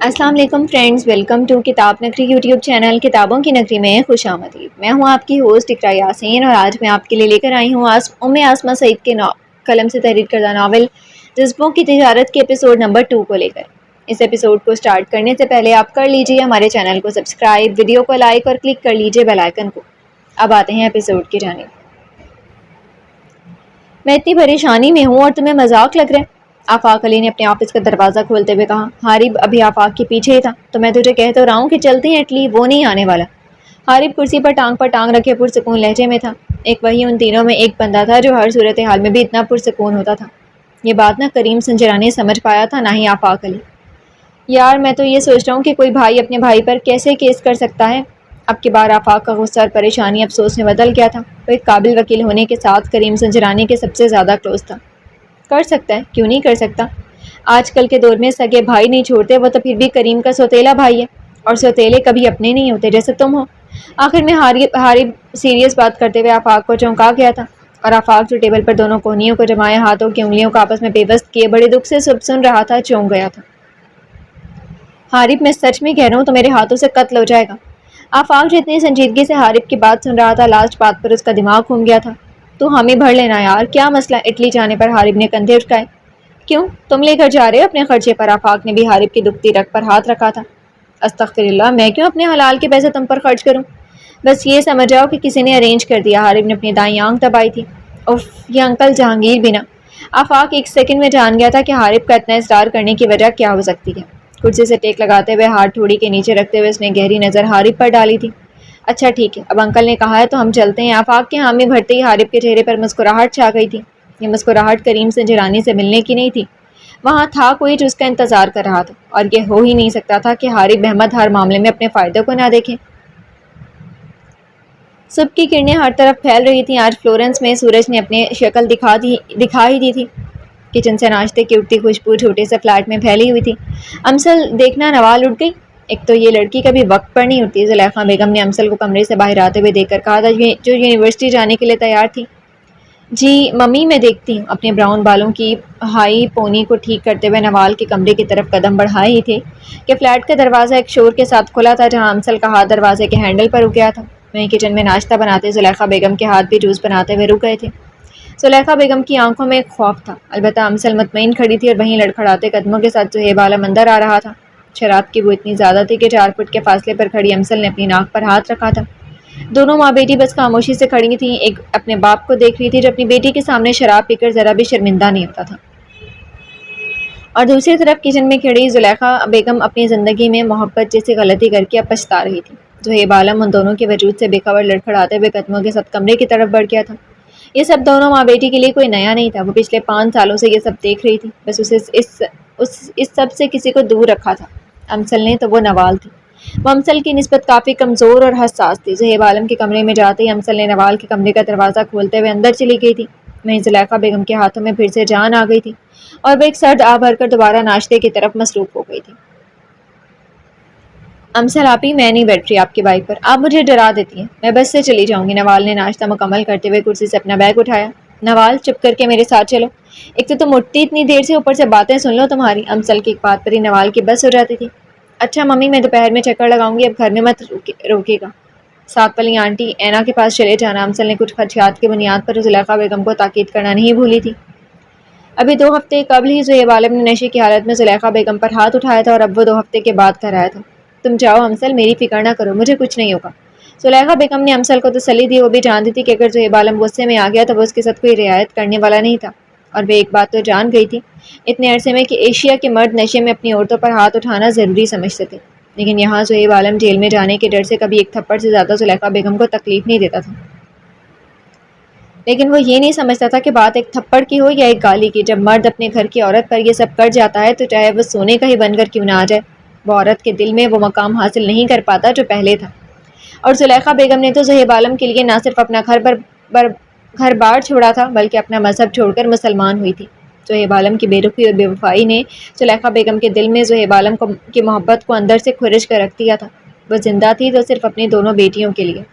السلام علیکم friends, welcome to کتاب نگری یوٹیوب چینل کتابوں کی نگری میں خوش آمدید۔ میں ہوں آپ کی ہوسٹ اقرا یاسین اور آج میں آپ کے لیے لے کر آئی ہوں آسمہ سعید کے قلم سے تحریر کردہ ناول جذبوں کی تجارت کے ایپیسوڈ نمبر 2 کو لے کر۔ اس ایپیسوڈ کو سٹارٹ کرنے سے پہلے آپ کر لیجئے ہمارے چینل کو سبسکرائب، ویڈیو کو لائک اور کلک کر لیجئے بیل آئیکن کو۔ اب آتے ہیں ایپیسوڈ کی جانب۔ میں اتنی پریشانی میں ہوں اور تمہیں مذاق لگ رہا ہے، آفاق علی نے اپنے آفس کا دروازہ کھولتے ہوئے کہا۔ حارب ابھی آفاق کے پیچھے ہی تھا۔ تو میں تجھے کہہ تو رہا ہوں کہ چلتے ہیں اٹلی، وہ نہیں آنے والا۔ حارب کرسی پر ٹانگ رکھے پرسکون لہجے میں تھا۔ ایک وہی ان تینوں میں ایک بندہ تھا جو ہر صورتحال میں بھی اتنا پرسکون ہوتا تھا۔ یہ بات نہ کریم سنجرانی سمجھ پایا تھا، نہ ہی آفاق علی۔ یار میں تو یہ سوچ رہا ہوں کہ کوئی بھائی اپنے بھائی پر کیسے کیس کر سکتا ہے۔ اب کی بار آفاق کا غصہ اور پریشانی افسوس میں بدل گیا تھا۔ وہ ایک قابل وکیل ہونے کے ساتھ کریم سنجرانی کے سب سے زیادہ کلوز تھا۔ کر سکتا ہے، کیوں نہیں کر سکتا؟ آج کل کے دور میں سگے بھائی نہیں چھوڑتے، وہ تو پھر بھی کریم کا سوتیلا بھائی ہے، اور سوتیلے کبھی اپنے نہیں ہوتے جیسے تم ہو۔ آخر میں حارب سیریس بات کرتے ہوئے آفاق کو چونکا گیا تھا، اور آفاق جو ٹیبل پر دونوں کوہنیوں کو جمائے ہاتھوں کی انگلیوں کو آپس میں پیوست کیے بڑے دکھ سے سب سن رہا تھا، چونک گیا تھا۔ حارب میں سچ میں کہہ رہا ہوں تو میرے ہاتھوں سے قتل ہو جائے گا۔ آفاق جتنی سنجیدگی سے حارب کی بات سن رہا تھا، لاسٹ بات پر اس کا دماغ گھوم گیا تھا۔ تو حامی بھر لینا یار، کیا مسئلہ؟ اٹلی جانے پر حارب نے کندھے اٹھائے۔ کیوں، تم لے کر جا رہے ہو اپنے خرچے پر؟ آفاق نے بھی حارب کی دکھتی رگ پر ہاتھ رکھا تھا۔ استغفر اللہ، میں کیوں اپنے حلال کے پیسے تم پر خرچ کروں؟ بس یہ سمجھ جاؤ کہ کسی نے ارینج کر دیا۔ حارب نے اپنی دائیں آنکھ دبائی تھی۔ اف، یہ انکل جہانگیر بھی نہ۔ آفاق ایک سیکنڈ میں جان گیا تھا کہ حارب کا اتنا اصرار کرنے کی وجہ کیا ہو سکتی ہے۔ کرسی سے ٹیک لگاتے ہوئے ہاتھ ٹھوڑی کے نیچے رکھتے ہوئے اس نے گہری نظر حارب پر ڈالی تھی۔ اچھا ٹھیک ہے، اب انکل نے کہا ہے تو ہم چلتے ہیں۔ آفاق کے حامی بھرتے ہی حارب کے چہرے پر مسکراہٹ چھا گئی تھی۔ یہ مسکراہٹ کریم سنجرانی سے ملنے کی نہیں تھی، وہاں تھا کوئی جو اس کا انتظار کر رہا تھا، اور یہ ہو ہی نہیں سکتا تھا کہ حارب احمد ہر معاملے میں اپنے فائدے کو نہ دیکھے۔ صبح کی کرنیں ہر طرف پھیل رہی تھیں۔ آج فلورنس میں سورج نے اپنی شکل دکھا ہی دی تھی۔ کچن سے ناشتے کی اٹھتی خوشبو چھوٹے سے فلیٹ میں پھیلی ہوئی تھی۔ امسل دیکھنا، نوال اٹھ گئی؟ ایک تو یہ لڑکی کبھی وقت پر نہیں اٹھتی، زلیخا بیگم نے امسل کو کمرے سے باہر آتے ہوئے دیکھ کر کہا تھا، جو یونیورسٹی جانے کے لیے تیار تھی۔ جی ممی، میں دیکھتی ہوں۔ اپنے براؤن بالوں کی ہائی پونی کو ٹھیک کرتے ہوئے نوال کے کمرے کی طرف قدم بڑھائے ہی تھے کہ فلیٹ کا دروازہ ایک شور کے ساتھ کھلا تھا، جہاں امسل کا ہاتھ دروازے کے ہینڈل پر رک گیا تھا۔ وہیں کچن میں ناشتہ بناتے زلیخا بیگم کے ہاتھ بھی جوس بناتے ہوئے رک گئے تھے۔ زلیخا بیگم کی آنکھوں میں خوف تھا، البتہ امسل مطمئن کھڑی تھی اور وہیں لڑکھڑاتے قدموں کے ساتھ زہیب عالم اندر آ رہا تھا۔ شراب کی بو اتنی زیادہ تھی کہ 4 فٹ کے فاصلے پر کھڑی امسل نے اپنی ناک پر ہاتھ رکھا تھا۔ دونوں ماں بیٹی بس خاموشی سے کھڑی تھیں، ایک اپنے باپ کو دیکھ رہی تھی جو اپنی بیٹی کے سامنے شراب پی کر ذرا بھی شرمندہ نہیں ہوتا تھا، اور دوسری طرف کچن میں کھڑی زلیخا بیگم اپنی زندگی میں محبت جیسی غلطی کر کے اب پچھتا رہی تھی۔ زہیب عالم ان دونوں کے وجود سے بے خبر لڑکھڑاتے ہوئے قدموں کے ساتھ کمرے کی طرف بڑھ گیا تھا۔ یہ سب دونوں ماں بیٹی کے لیے کوئی نیا نہیں تھا، وہ پچھلے 5 سالوں سے یہ سب دیکھ رہی تھی، بس اسے اس سب سے کسی کو دور رکھا تھا۔ امسل نے تو وہ نوال تھی۔ وہ امسل کی نسبت کافی کمزور اور حساس تھی۔ زہیب عالم کے کمرے میں جاتے ہی امسل نے نوال کے کمرے کا دروازہ کھولتے ہوئے اندر چلی گئی تھی۔ وہیں زلیخا بیگم کے ہاتھوں میں پھر سے جان آ گئی تھی، اور وہ ایک سرد آہ بھر کر دوبارہ ناشتے کی طرف مصروف ہو گئی تھی۔ امسل آپی، میں نہیں بیٹھ رہی آپ کی بائک پر، آپ مجھے ڈرا دیتی ہیں، میں بس سے چلی جاؤں گی۔ نوال نے ناشتہ مکمل کرتے ہوئے کرسی سے اپنا بیگ اٹھایا۔ نوال، چپ کر کے میرے ساتھ چلو، ایک تو تم اٹھتی اتنی دیر سے، اوپر سے باتیں سن لو تمہاری۔ امسل کی ایک بات پر ہی نوال کی بس ہو جاتی تھی۔ اچھا ممی، میں دوپہر میں چکر لگاؤں گی، اب گھر میں مت روکے گا، ساتھ والی آنٹی اینا کے پاس چلے جانا۔ امسل نے کچھ خدشات کی بنیاد پر زلیخا بیگم کو تاکید کرنا نہیں بھولی تھی۔ ابھی 2 ہفتے قبل ہی زہیب عالم نے نشے کی حالت میں زلیخا بیگم پر ہاتھ اٹھایا تھا، اور اب وہ 2 ہفتے کے بعد گھر آیا تھا۔ تم جاؤ امسل، میری فکر نہ کرو، مجھے کچھ نہیں ہوگا۔ زلیخا بیگم نے امسل کو تسلی دی۔ وہ بھی جانتی تھی کہ اگر زہیب عالم غصے میں آ گیا تو وہ اس کے ساتھ کوئی رعایت کرنے والا نہیں تھا، اور وہ ایک بات تو جان گئی تھی اتنے عرصے میں کہ ایشیا کے مرد نشے میں اپنی عورتوں پر ہاتھ اٹھانا ضروری سمجھتے تھے، لیکن یہاں زہیب عالم جیل میں جانے کے ڈر سے کبھی ایک تھپڑ سے زیادہ زلیخا بیگم کو تکلیف نہیں دیتا تھا، لیکن وہ یہ نہیں سمجھتا تھا کہ بات ایک تھپڑ کی ہو یا ایک گالی کی۔ جب مرد اپنے گھر کی عورت پر یہ سب کر جاتا ہے تو چاہے وہ سونے کا ہی بن کر کیوں نہ آ جائے، وہ عورت کے دل میں وہ مقام حاصل نہیں کر پاتا جو پہلے تھا۔ اور زلیخا بیگم نے تو زہیب عالم کے لیے نہ صرف اپنا گھر بار چھوڑا تھا بلکہ اپنا مذہب چھوڑ کر مسلمان ہوئی تھی۔ زہیب عالم کی بے رخی اور بے وفائی نے زلیخا بیگم کے دل میں زہیب عالم کی محبت کو اندر سے کھرچ کر رکھ دیا تھا۔ وہ زندہ تھی تو صرف اپنی دونوں بیٹیوں کے لیے۔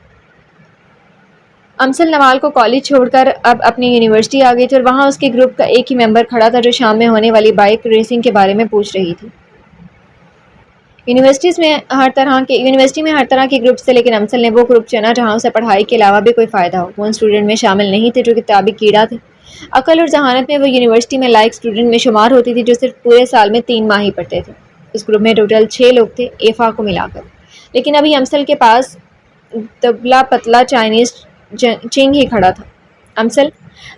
امسل نوال کو کالج چھوڑ کر اب اپنی یونیورسٹی آ گئی تھی، اور وہاں اس کے گروپ کا ایک ہی ممبر کھڑا تھا جو شام میں ہونے والی بائک ریسنگ کے بارے میں پوچھ رہی تھی۔ یونیورسٹی میں ہر طرح کے گروپ تھے، لیکن امسل نے وہ گروپ چنا جہاں اسے پڑھائی کے علاوہ بھی کوئی فائدہ ہو۔ وہ ان اسٹوڈنٹ میں شامل نہیں تھے جو کتابی کیڑا تھے۔ عقل اور ذہانت میں وہ یونیورسٹی میں لائق اسٹوڈنٹ میں شمار ہوتی تھی جو صرف پورے سال میں 3 ماہ ہی پڑھتے تھے۔ اس گروپ میں ٹوٹل 6 لوگ تھے، ایفا کو ملا کر، لیکن ابھی امسل کے پاس دبلا پتلا چائنیز چنگ ہی کھڑا تھا۔ امسل،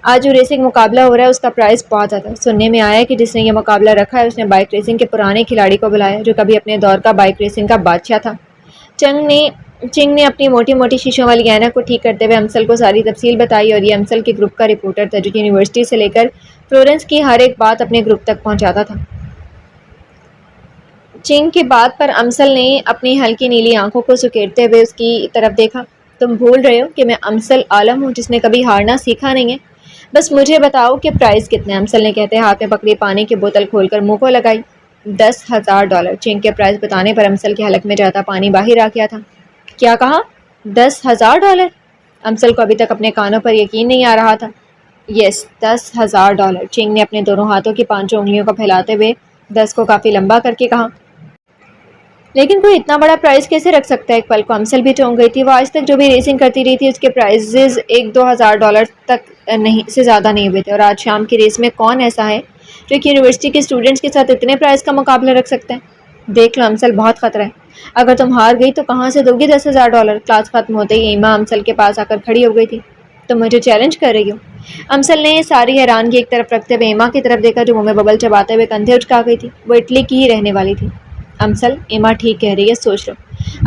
آج جو ریسنگ مقابلہ ہو رہا ہے اس کا پرائز بہت زیادہ۔ سننے میں آیا کہ جس نے یہ مقابلہ رکھا ہے اس نے بائک ریسنگ کے پرانے کھلاڑی کو بلایا جو کبھی اپنے دور کا بائک ریسنگ کا بادشاہ تھا۔ چنگ نے اپنی موٹی موٹی شیشوں والی اینک کو ٹھیک کرتے ہوئے امسل کو ساری تفصیل بتائی، اور یہ امسل کے گروپ کا رپورٹر تھا جو یونیورسٹی سے لے کر فلورنس کی ہر ایک بات اپنے گروپ تک پہنچاتا تھا۔ چنگ کی بات پر امسل نے اپنی ہلکی نیلی آنکھوں کو سکیڑتے ہوئے اس کی طرف دیکھا۔ تم بھول رہے ہو کہ میں امسل عالم ہوں جس نے کبھی ہارنا سیکھا نہیں ہے۔ بس مجھے بتاؤ کہ پرائز کتنے؟ امسل نے کہتے ہاتھ میں پکڑی پانی کی بوتل کھول کر منہ کو لگائی۔ $10,000۔ چنگ کے پرائز بتانے پر امسل کے حلق میں جاتا پانی باہر آ گیا تھا۔ کیا کہا؟ $10,000؟ امسل کو ابھی تک اپنے کانوں پر یقین نہیں آ رہا تھا۔ یس، $10,000۔ چنگ نے اپنے دونوں ہاتھوں کی 5 انگلیوں کو پھیلاتے ہوئے 10 کو کافی لمبا کر کے کہا۔ لیکن کوئی اتنا بڑا پرائز کیسے رکھ سکتا ہے؟ ایک پل کو امسل بھی چونک گئی تھی۔ وہ آج تک جو بھی ریسنگ کرتی رہی تھی اس کے پرائزز $1-2 ہزار تک سے زیادہ نہیں ہوئے تھے، اور آج شام کی ریس میں کون ایسا ہے جو کہ یونیورسٹی کے اسٹوڈنٹس کے ساتھ اتنے پرائز کا مقابلہ رکھ سکتا ہے؟ دیکھ لو امسل، بہت خطرہ ہے۔ اگر تم ہار گئی تو کہاں سے دو گی $10,000؟ کلاس ختم ہوتے ہی ایما امسل کے پاس آ کر کھڑی ہو گئی تھی۔ تم مجھے چیلنج کر رہی ہو؟ امسل نے ساری حیرانگی ایک طرف رکھتے ہوئے ایما کی طرف دیکھا جو منہ میں ببل چباتے ہوئے کندھے اچکا گئی تھی۔ وہ اٹلی کی ہی رہنے والی تھی۔ امسل، ایما ٹھیک کہہ رہی ہے، سوچ لو۔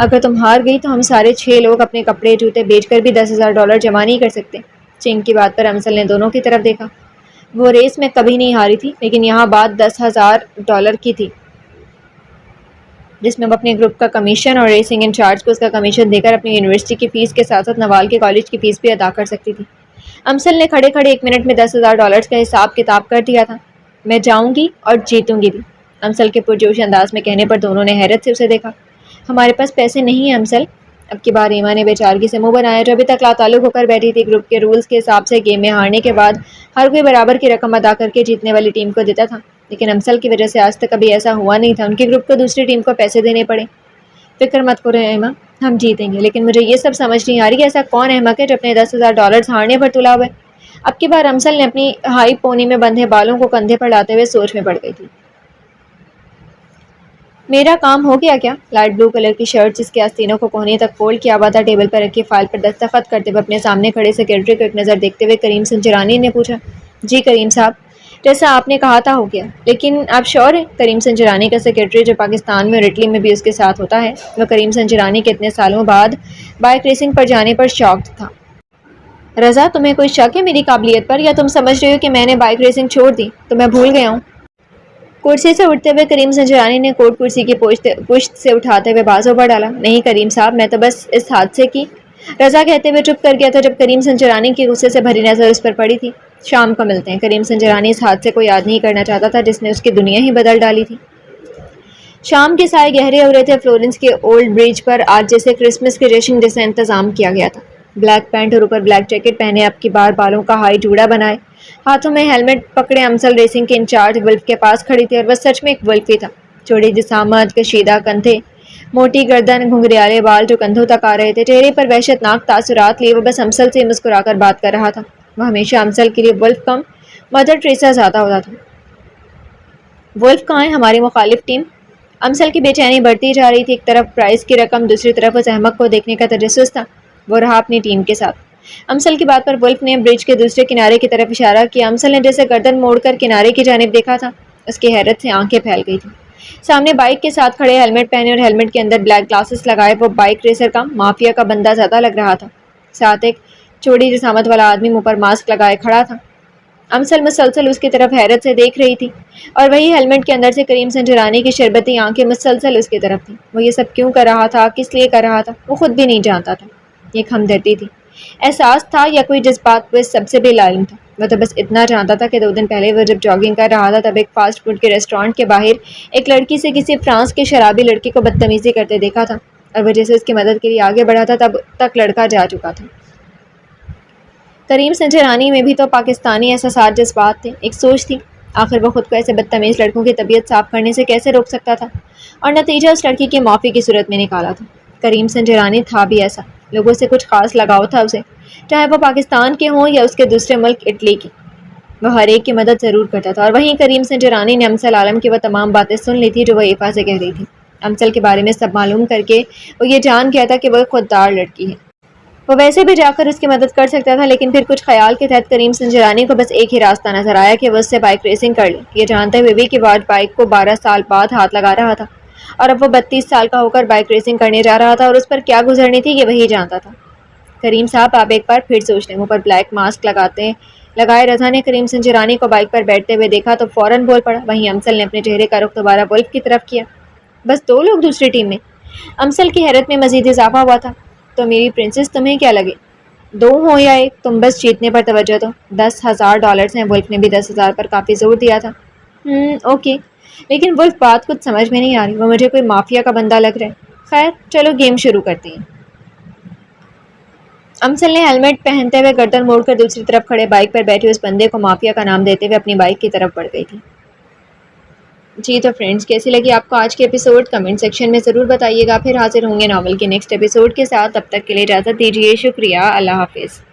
اگر تم ہار گئی تو ہم سارے 6 لوگ اپنے کپڑے جوتے بیچ کر بھی $10,000 جمع نہیں کر سکتے۔ چنگ کی بات پر امسل نے دونوں کی طرف دیکھا۔ وہ ریس میں کبھی نہیں ہاری تھی، لیکن یہاں بات $10,000 کی تھی جس میں وہ اپنے گروپ کا کمیشن اور ریسنگ انچارج کو اس کا کمیشن دے کر اپنی یونیورسٹی کی فیس کے ساتھ ساتھ نوال کے کالج کی فیس بھی ادا کر سکتی تھی۔ امسل نے کھڑے کھڑے 1 منٹ میں $10,000 کا حساب کتاب کر دیا تھا۔ میں جاؤں گی اور جیتوں گی بھی، امسل کے پرجوش انداز میں کہنے پر دونوں نے حیرت سے اسے دیکھا۔ ہمارے پاس پیسے نہیں ہیں امسل۔ اب کی بار ایما نے بیچارگی سے منہ بنایا جو ابھی تک لاتعلق ہو کر بیٹھی تھی۔ گروپ کے رولز کے حساب سے گیم میں ہارنے کے بعد ہر کوئی برابر کی رقم ادا کر کے جیتنے والی ٹیم کو دیتا تھا، لیکن امسل کی وجہ سے آج تک کبھی ایسا ہوا نہیں تھا ان کے گروپ کو دوسری ٹیم کو پیسے دینے پڑے۔ فکر مت کرو ایما، ہم جیتیں گے، لیکن مجھے یہ سب سمجھ نہیں آ رہی ایسا کون احمق ہے جو اپنے $10,000 ہارنے پر تلا ہوا ہے۔ اب کی بار امسل نے اپنی ہائی پونی میں بندھے بالوں کو کندھے پر لاتے ہوئے سوچ میں پڑ گئی تھی۔ میرا کام ہو گیا کیا؟ لائٹ بلو کلر کی شرٹ جس کے آستینوں کو کوہنی تک فولڈ کیا ہوا تھا ٹیبل پر رکھی فائل پر دستخط کرتے ہوئے اپنے سامنے کھڑے سیکرٹری کو ایک نظر دیکھتے ہوئے کریم سنجرانی نے پوچھا۔ جی کریم صاحب، جیسا آپ نے کہا تھا ہو گیا، لیکن آپ شور ہیں؟ کریم سنجرانی کا سیکرٹری جو پاکستان میں اور اٹلی میں بھی اس کے ساتھ ہوتا ہے، وہ کریم سنجرانی کے اتنے سالوں بعد بائک ریسنگ پر جانے پر شاکڈ تھا۔ رضا، تمہیں کوئی شک ہے میری قابلیت پر، یا تم سمجھ رہے ہو کہ میں نے بائک ریسنگ چھوڑ دی تو میں بھول گیا ہوں؟ کرسی سے اٹھتے ہوئے کریم سنجرانی نے کوٹ کرسی کی پشت سے اٹھاتے ہوئے بازو پر ڈالا۔ نہیں کریم صاحب، میں تو بس اس حادثے کی… رضا کہتے ہوئے چپ کر گیا تھا جب کریم سنجرانی کی غصے سے بھری نظر اس پر پڑی تھی۔ شام کو ملتے ہیں۔ کریم سنجرانی اس حادثے کو یاد نہیں کرنا چاہتا تھا جس نے اس کی دنیا ہی بدل ڈالی تھی۔ شام کے سائے گہرے ہو رہے تھے۔ فلورنس کے اولڈ برج پر آج جیسے کرسمس کے جشن جیسا انتظام کیا گیا تھا۔ بلیک پینٹ اور اوپر بلیک جیکٹ پہنے، اب کی بار بالوں کا ہائی جوڑا بنائے، ہاتھوں میں ہیلمٹ پکڑے امسل ریسنگ کے انچارج ولف کے پاس کھڑی تھی، اور وہ سچ میں ایک ولف ہی تھا۔ چوڑی جسامت، کشیدہ کندھے، موٹی گردن، گھنگریالے بال جو کندھوں تک آ رہے تھے، چہرے پر وحشت ناک تاثرات لیے وہ بس امسل سے مسکرا کر بات کر رہا تھا۔ وہ ہمیشہ امسل کے لیے ولف کم مدر ٹریسا زیادہ ہوتا تھا۔ ولف کہاں ہے؟ ہماری مخالف ٹیم؟ امسل کی بے چینی بڑھتی جا رہی تھی۔ ایک طرف پرائز کی رقم، دوسری طرف اس احمق کو دیکھنے کا تجسس تھا۔ وہ رہا اپنی ٹیم کے ساتھ۔ امسل کی بات پر ولف نے برج کے دوسرے کنارے کی طرف اشارہ کیا۔ امسل نے جیسے گردن موڑ کر کنارے کی جانب دیکھا تھا، اس کی حیرت سے آنکھیں پھیل گئی تھیں۔ سامنے بائک کے ساتھ کھڑے، ہیلمٹ پہنے اور ہیلمٹ کے اندر بلیک گلاسز لگائے وہ بائک ریسر کا مافیا کا بندہ زیادہ لگ رہا تھا۔ ساتھ ایک چوڑی جسامت والا آدمی منہ پر ماسک لگائے کھڑا تھا۔ امسل مسلسل اس کی طرف حیرت سے دیکھ رہی تھی، اور وہی ہیلمٹ کے اندر سے کریم سنجرانی کی شربتی آنکھیں مسلسل اس کی طرف تھیں۔ وہ یہ سب کیوں کر رہا تھا، کس لیے کر رہا تھا، وہ خود بھی نہیں جانتا تھا۔ یہ ہمدردی تھی، احساس تھا، یا کوئی جذبات؟ وہ اس سب سے بھی لالم تھا۔ وہ تو بس اتنا جانتا تھا کہ 2 دن پہلے وہ جب جاگنگ کر رہا تھا تب ایک فاسٹ فوڈ کے ریسٹورانٹ کے باہر ایک لڑکی سے کسی فرانس کے شرابی لڑکی کو بدتمیزی کرتے دیکھا تھا، اور وہ جیسے اس کی مدد کے لیے آگے بڑھا تھا تب تک لڑکا جا چکا تھا۔ کریم سنجرانی میں بھی تو پاکستانی احساسات، جذبات تھے، ایک سوچ تھی۔ آخر وہ خود کو ایسے بدتمیز لڑکوں کی طبیعت صاف کرنے سے کیسے روک سکتا تھا، اور نتیجہ اس لڑکی کی معافی کی صورت میں نکالا تھا۔ کریم سنجرانی تھا بھی ایسا، لوگوں سے کچھ خاص لگاؤ تھا اسے، چاہے وہ پاکستان کے ہوں یا اس کے دوسرے ملک اٹلی کی، وہ ہر ایک کی مدد ضرور کرتا تھا۔ اور وہیں کریم سنجرانی نے امسل عالم کی وہ تمام باتیں سن لی تھی جو وہ ایفا سے کہہ رہی تھی۔ امسل کے بارے میں سب معلوم کر کے وہ یہ جان گیا تھا کہ وہ ایک خوددار لڑکی ہے، وہ ویسے بھی جا کر اس کی مدد کر سکتا تھا، لیکن پھر کچھ خیال کے تحت کریم سنجرانی کو بس ایک ہی راستہ نظر آیا کہ وہ اس سے بائک ریسنگ کر لے، یہ جانتے ہوئے بھی کہ وہ آج بائک کو 12 سال بعد ہاتھ لگا رہا تھا، اور اب وہ 32 سال کا ہو کر بائک ریسنگ کرنے جا رہا تھا، اور اس پر کیا گزرنی تھی یہ وہی جانتا تھا۔ کریم صاحب آپ ایک بار پھر سوچ لیں۔ منہ پر بلیک ماسک لگائے رضا نے کریم سنجرانی کو بائک پر بیٹھتے ہوئے دیکھا تو فوراً بول پڑا۔ وہیں امسل نے اپنے چہرے کا رخ دوبارہ ولف کی طرف کیا۔ بس 2 لوگ دوسری ٹیم میں؟ امسل کی حیرت میں مزید اضافہ ہوا تھا۔ تو میری پرنسس تمہیں کیا لگے، 2 ہوں یا 1، تم بس جیتنے پر توجہ دو۔ $10,000 ہیں۔ ولف نے بھی 10,000 پر کافی زور دیا تھا۔ اوکے، لیکن ولف بات کچھ سمجھ میں نہیں آ رہی، وہ مجھے کوئی مافیا کا بندہ لگ رہا ہے۔ خیر چلو گیم شروع کرتے ہیں۔ امسل نے ہیلمٹ پہنتے ہوئے گردن موڑ کر دوسری طرف کھڑے بائک پر بیٹھے اس بندے کو مافیا کا نام دیتے ہوئے اپنی بائک کی طرف بڑھ گئی تھی۔ جی تو فرینڈز، کیسی لگی آپ کو آج کے ایپیسوڈ؟ کمنٹ سیکشن میں ضرور بتائیے گا۔ پھر حاضر ہوں گے ناول کے نیکسٹ ایپیسوڈ کے ساتھ، تب تک کے لیے اجازت دیجیے۔ شکریہ، اللہ حافظ۔